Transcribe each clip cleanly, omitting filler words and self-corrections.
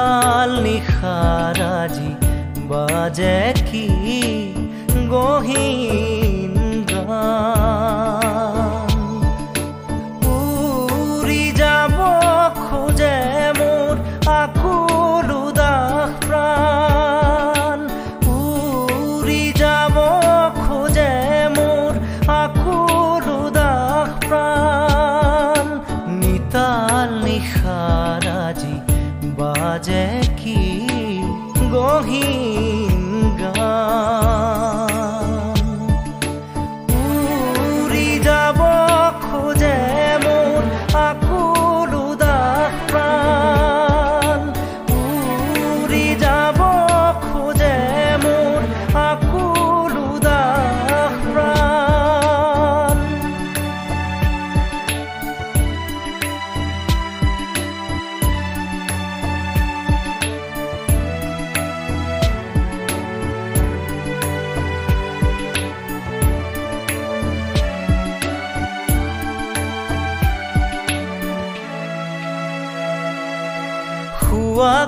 নিতাল নিশাৰাজি বাজে কি গহীন গান উৰি যাব খোজে মোৰ আকুল উদাস প্ৰাণ উৰি যাব খোজে মোৰ আকুল উদাস প্ৰাণ নিতাল নিশাৰাজি বাজে কি গহীন গান উৰি যাব খোজে মোৰ আকুল উদাস প্ৰাণ উৰি যাব খোজে মোৰ আকুল উদাস প্ৰাণ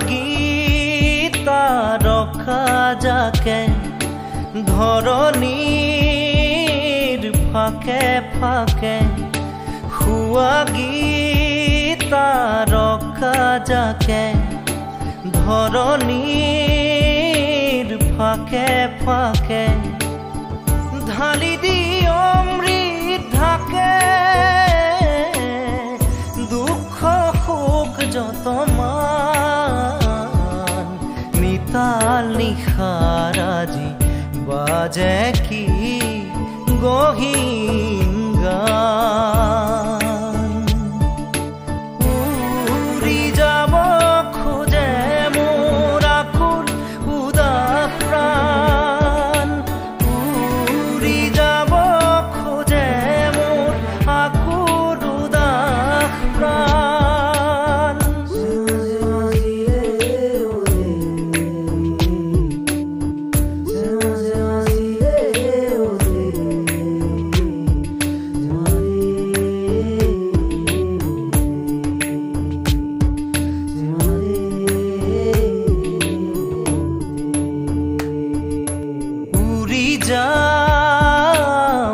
গীতা ৰখা যাকে ধৰণীৰ ফাকে ফাকে শুৱা গীতা ৰখা যাকে ধৰণীৰ ফাকে ফাকে ঢালি দি অমৃত ঢাকে দুখ সুখ যতমান নিতাল নিশাৰাজি বাজে কি গহীন গান উৰি যাব খোজে মোৰ আকুল উদাস প্ৰাণ উৰি যাব খোজে মোৰ আকুল উদাস প্ৰাণ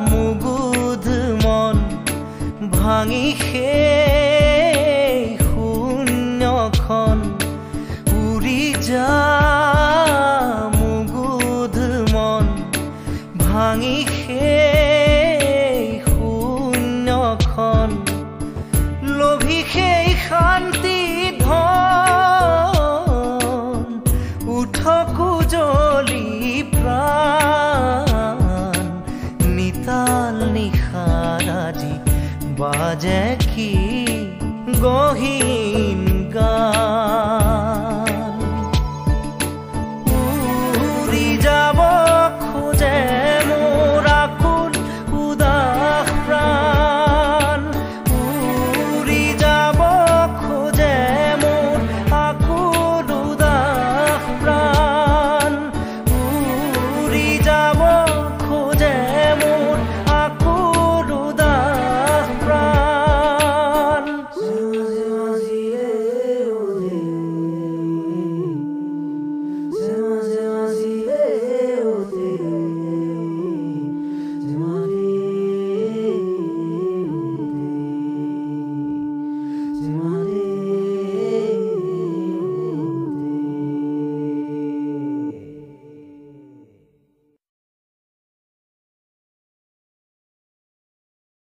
মুগুধ মন ভাঙি সেই শূন্যখন উৰি যা মুগুধ মন ভাঙি সেই শূন্যখন লোভি সেই শান্তি ধন উঠকো জ্বলি প্ৰাণ নিতাল নিশাৰাজি বাজে কি গহীন